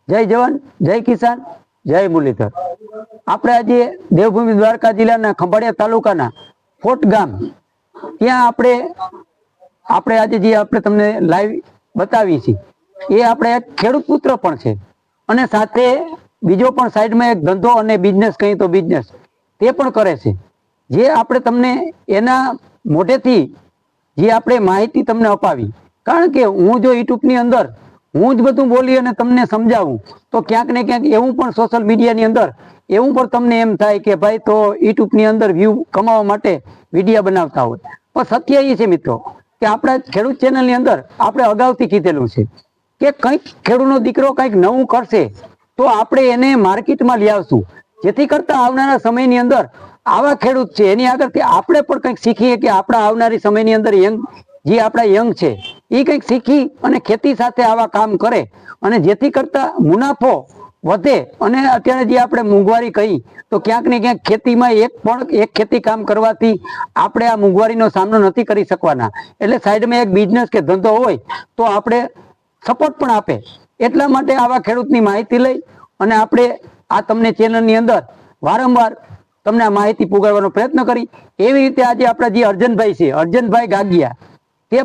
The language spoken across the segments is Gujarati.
જય જવાન, જય કિસાન, જય મુરલીધર। આપણે આજે દેવભૂમિ દ્વારકા જિલ્લાના ખંભાળિયા તાલુકાના ફોટ ગામ ત્યાં આપણે આજે જે આપણે તમને લાઈવ બતાવી છે એ આપણે એક ખેડૂત પુત્ર પણ છે અને સાથે બીજો પણ સાઈડમાં એક ધંધો અને બિઝનેસ કહી તો બિઝનેસ તે પણ કરે છે। જે આપણે તમને એના મોઢેથી જે આપણે માહિતી તમને અપાવી, કારણ કે હું જો યુટ્યુબની અંદર હું જ બધું બોલી અને તમને સમજાવું તો ક્યાંક ને ક્યાંક એવું પણ સોશિયલ મીડિયાની અંદર એવું પણ તમને એમ થાય કે ભાઈ તો યુટ્યુબની અંદર વ્યૂ કમાવા માટે વિડીયો બનાવતા હોય, પણ સત્ય એ છે મિત્રો કે આપણા ખેડૂત ચેનલની અંદર આપણે અગાઉથી કીધેલું છે કે કંઈક ખેડૂતનો દીકરો કંઈક નવું કરશે તો આપણે એને માર્કેટમાં લઈ આવશું, જેથી કરતા આવનારા સમયની અંદર આવા ખેડૂત છે એની આગળથી આપણે પણ કંઈક શીખીએ કે આપણા આવનારી સમયની અંદર જે આપણા યંગ છે એ કંઈક શીખી અને ખેતી સાથે આવા કામ કરે અને જેથી કરતા મુનાફો વધે। અને અત્યારે જે આપણે મોંઘવારી કહી તો ક્યાંક ને ક્યાંક ખેતીમાં એક ખેતી કામ કરવાથી આપણે આ મોંઘવારીનો સામનો નથી કરી શકવાના, એટલે સાઈડમાં એક બિઝનેસ કે ધંધો હોય તો આપણે સપોર્ટ પણ આપે। એટલા માટે આવા ખેડૂતની માહિતી લઈ અને આપણે આ તમને ચેનલની અંદર વારંવાર તમને આ માહિતી પુગાડવાનો પ્રયત્ન કરી। એવી રીતે આજે આપણા જે અર્જનભાઈ છે, અર્જનભાઈ ગાગિયા, તે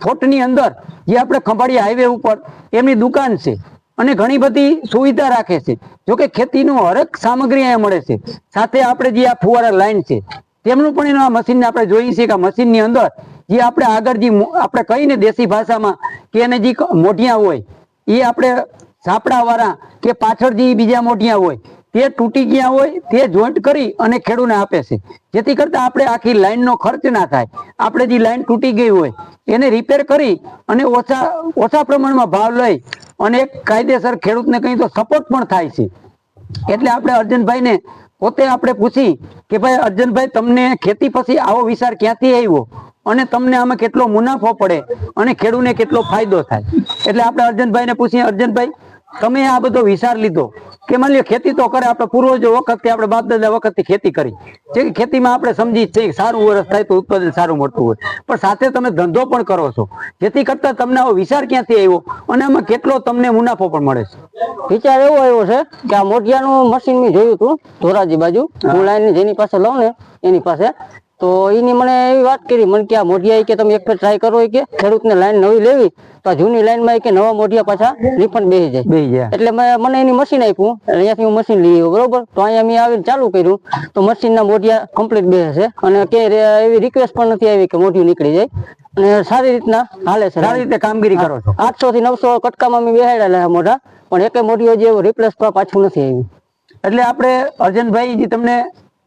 ફોટની અંદર જે આપણે ખંભાળિયા હાઈવે ઉપર એમની દુકાન છે અને ઘણી બધી સુવિધા રાખે છે। જોકે ખેતીનું હરેક સામગ્રી અહીંયા મળે છે, સાથે આપણે જે આ ફુવારા લાઈન છે તેમનું પણ એના મશીનને આપણે જોઈએ છીએ કે મશીનની અંદર જે આપણે આગળ જે આપણે કહીને દેશી ભાષામાં કે એને જે મોઢિયા હોય એ આપણે સાપડાવાળા કે પાછળ જે બીજા મોઢિયા હોય તે તૂટી ગયા હોય તે જોઈન્ટ કરી અને ખેડૂતને આપે છે, જેથી કરતા આપણે આખી લાઈનનો ખર્ચ ના થાય। આપણે જે લાઈન તૂટી ગઈ હોય એને રિપેર કરી અને ઓછા પ્રમાણમાં ભાવ લઈ અને એક કાયદેસર ખેડૂતને કંઈ તો સપોર્ટ પણ થાય છે। એટલે આપણે અર્જનભાઈને પોતે આપણે પૂછી કે ભાઈ અર્જનભાઈ, તમને ખેતી પછી આવો વિચાર ક્યાંથી આવ્યો અને તમને આમાં કેટલો મુનાફો પડે અને ખેડૂતને કેટલો ફાયદો થાય? એટલે આપણે અર્જનભાઈને પૂછીએ, અર્જનભાઈ તમે આ બધો વિચાર લીધો કે માની લો ખેતી તો કરે, આપણે પૂર્વજો વખતથી આપણે બાપ દાદા વખતથી ખેતી કરી છે, ખેતીમાં આપણે સમજી છે સારું વર્ષ થાય તો ઉત્પાદન સારું મળતું હોય, પણ સાથે તમે ધંધો પણ કરો છો, જેથી કરતા તમને આવો વિચાર ક્યાંથી આવ્યો અને આમાં કેટલો તમને મુનાફો પણ મળે છે? વિચાર એવો આવ્યો છે કે આ મોઢિયાનું મશીન મેં જોયું હતું ધોરાજી બાજુ, હું લાઈન જેની પાસે લઉં ને એની પાસે, તો એની મને એવી વાત કરી મને કે આ મોઢિયા કે તમે એક ફેર ટ્રાય કરો કે ખેડૂતને લાઈન નવી લેવી તો આ જૂની લાઈનમાં કે નવા મોઢિયા પાછા રિફંડ બેસી જાય। એટલે મને એની મશીન આપ્યું, અહીંયાથી હું મશીન લઈ આવ્યો, બરોબર? તો અહીંયા મેં આવીને ચાલુ કર્યું તો મશીનના મોઢિયા કમ્પ્લીટ બેસે છે અને કે એવી રિક્વેસ્ટ પણ નથી આવી કે મોઢિયું નીકળી જાય અને સારી રીતના હાલે છે, સારી રીતે કામગીરી કરો છો। 800 થી 900 કટકામાં મેં બેહાડેલા મોઢા, પણ એક મોઢિયો જે રિપ્લેસ પાછું નથી આવ્યું। એટલે આપણે અર્જનભાઈ જે તમને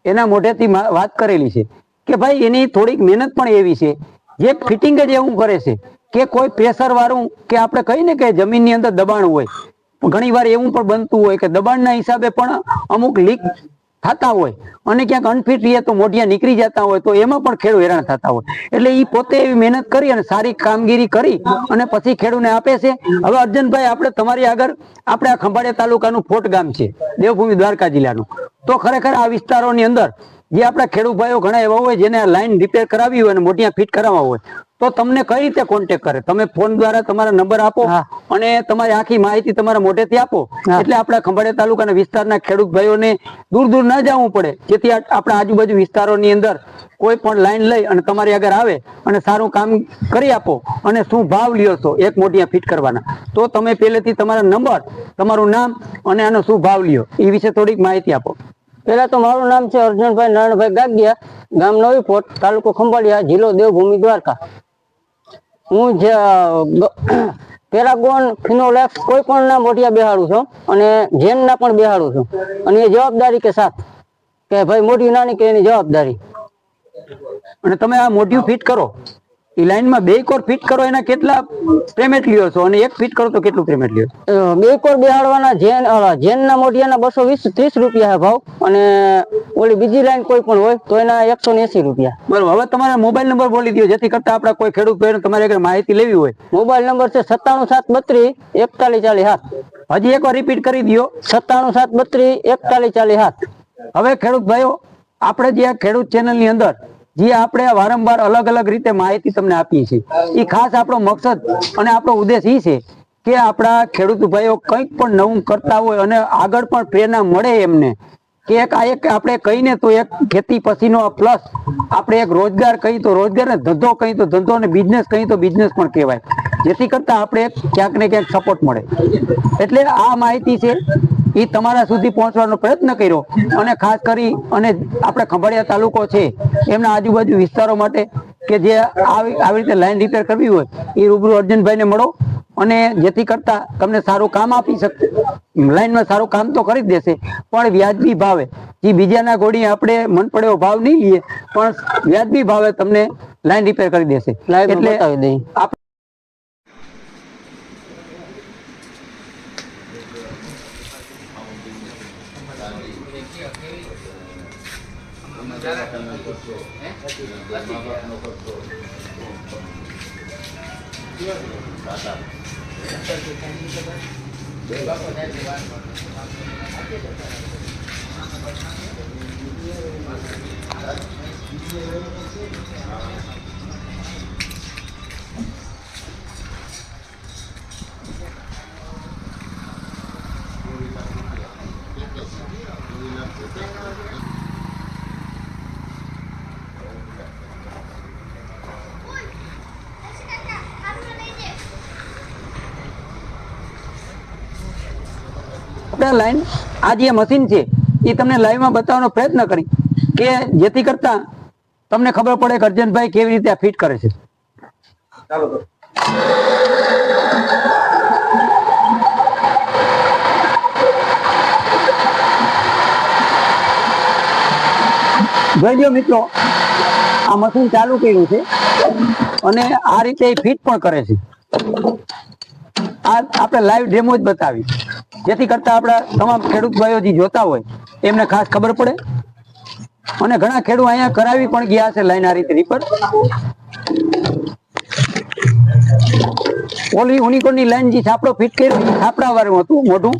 એના મોઢેથી વાત કરેલી છે કે ભાઈ એની થોડીક મહેનત પણ એવી છે, જે ફિટિંગ જ એવું કરે છે કે કોઈ પ્રેશર વાળું કે આપણે કહીને કે જમીનની અંદર દબાણ હોય, ઘણી વાર એવું પણ બનતું હોય કે દબાણના હિસાબે પણ અમુક લીક થતા હોય અને ક્યાંક અનફિટ રહીએ તો મોઢિયા નીકળી જતા હોય તો એમાં પણ ખેડૂત હેરાન થતા હોય, એટલે એ પોતે એવી મહેનત કરી અને સારી કામગીરી કરી અને પછી ખેડૂતને આપે છે। હવે અર્જનભાઈ, આપણે તમારી આગળ આપણે આ ખંભાળિયા તાલુકાનું ફોટ ગામ છે દેવભૂમિ દ્વારકા જિલ્લાનું, તો ખરેખર આ વિસ્તારોની અંદર જે આપણા ખેડૂત ભાઈઓ ઘણા એવા હોય જેને લાઈન રિપેર કરાવી હોય અને મોઢિયા ફિટ કરાવવા હોય તો તમને કઈ રીતે કોન્ટેક્ટ કરે? તમે ફોન દ્વારા તમારા નંબર આપો અને તમારી આખી માહિતી તમારા મોઢેથી આપો, એટલે આપણા ખંભાળિયા તાલુકાના વિસ્તારના ખેડૂત ભાઈઓને દૂર દૂર ના જવું પડે, જેથી આપણા આજુબાજુ વિસ્તારોની અંદર કોઈ પણ લાઈન લઈ અને તમારી આગળ આવે અને સારું કામ કરી આપો અને શું ભાવ લ્યો છો એક મોઢિયા ફિટ કરવાના, તો તમે પહેલેથી તમારા નંબર, તમારું નામ અને આનો શું ભાવ લ્યો એ વિશે થોડીક માહિતી આપો। પેલા તો મારું નામ છે અર્જનભાઈ નારાયણભાઈ ગાગિયા, ગામ નવી ફોટ, તાલુકો ખંભાળિયા, જિલ્લો દેવભૂમિ દ્વારકા। હું પેરાગોન, ફિનોલેક્સ કોઈ પણ ના મોઢિયા બેહાડું છું અને જેન ના પણ બેહાડું છું, અને એ જવાબદારી કે સાથ કે ભાઈ મોઢિયું નાની કે એની જવાબદારી। અને તમે આ મોઢિયું ફિટ કરો એ લાઈનમાં 2 કોર ફિટ કરો એના કેટલા પેમેન્ટ લ્યો છો અને એક ફિટ કરો તો કેટલું પેમેન્ટ લ્યો? 2 કોર બેહાડવાના જેનના મોઢિયાના 230 રૂપિયા છે ભાવ, અને ઓલી બીજી લાઈન કોઈ પણ હોય તો એના 180 રૂપિયા। બરોબર, હવે તમારા મોબાઈલ નંબર બોલી દો જેથી કરતા આપણા કોઈ ખેડૂત ભાઈને તમારી આગળ માહિતી લેવી હોય। મોબાઈલ નંબર છે 9772 4140 7। હજી એકવાર રિપીટ કરી દો, 9772 4140 7। હવે ખેડૂત ભાઈઓ, આપણે જે આ ખેડૂત ચેનલની અંદર જે આપણે વારંવાર અલગ અલગ રીતે માહિતી તમને આપીએ છીએ, એ ખાસ આપણો મકસદ અને આપણો ઉદ્દેશ એ છે કે આપણા ખેડૂત ભાઈઓ કંઈક પણ નવું કરતા હોય અને આગળ પણ પ્રેરણા મળે એમને કે એક આપણે કહીને તો એક ખેતી પછીનો પ્લસ આપણે એક રોજગાર કહી તો રોજગાર ને ધંધો કહી તો ધંધો અને બિઝનેસ કહી તો બિઝનેસ પણ કહેવાય, જેથી કરતા આપણે ક્યાંક ને ક્યાંક સપોર્ટ મળે. એટલે આ માહિતી છે એ તમારા સુધી પહોંચવાનો પ્રયત્ન કર્યો અને ખાસ કરી અને આપણે ખંભાળિયા તાલુકો છે એમના આજુબાજુ વિસ્તારો માટે કે જે આવી રીતે લાઈન રિપેર કરવી હોય એ રૂબરૂ અર્જુનભાઈને મળો અને જેથી કરતા તમને સારું કામ આપી શકશે. લાઈનમાં સારું કામ તો કરી જ દેશે પણ વ્યાજબી ભાવે, જે બીજાના ગોળી આપણે મન પડેવો ભાવ નહીં લઈએ પણ વ્યાજબી ભાવે તમને લાઈન રિપેર કરી દેશે. એટલે બતાવી દઈ. લાઈન આ જે મશીન છે એ તમને લાઈવમાં બતાવવાનો પ્રયત્ન કરી કે જેથી કરતા તમને ખબર પડે કે અર્જનભાઈ કેવી રીતે આ ફિટ કરે છે. ચાલો જોઈ લો મિત્રો, આ મશીન ચાલુ કર્યું છે અને આ રીતે ફિટ પણ કરે છે. આ આપણે લાઈવ ડેમો જ બતાવી જેથી કરતા આપણા તમામ ખેડૂત ભાઈઓ જે જોતા હોય એમને ખાસ ખબર પડે અને ઘણા ખેડૂત અહીંયા કરાવી પણ ગયા છે લાઈન આ રીતે રિપેર. ઓલી યુનિકોર્નની લાઈન જે છાપડો ફિટ કર્યો એ છાપડા વાળું હતું મોટું,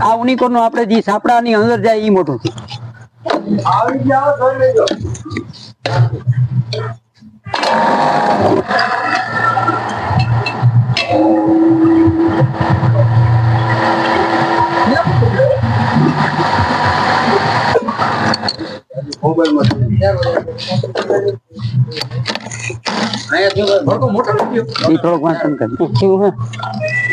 આ યુનિકોર્નનું આપણે જે છાપડાની અંદર જાય એ મોટું છે.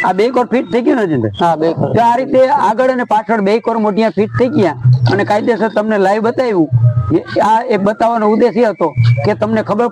આ બે કોર ફિટ થઈ ગયું ને અર્જુનભાઈ? હા, બે કોર. આ રીતે આગળ અને પાછળ બે કોર મોટિયા ફિટ થઈ ગયા અને કાયદેસર તમને લાઈવ બતાવ્યું. આ એક બતાવવાનો ઉદ્દેશ્ય હતો કે તમને ખબર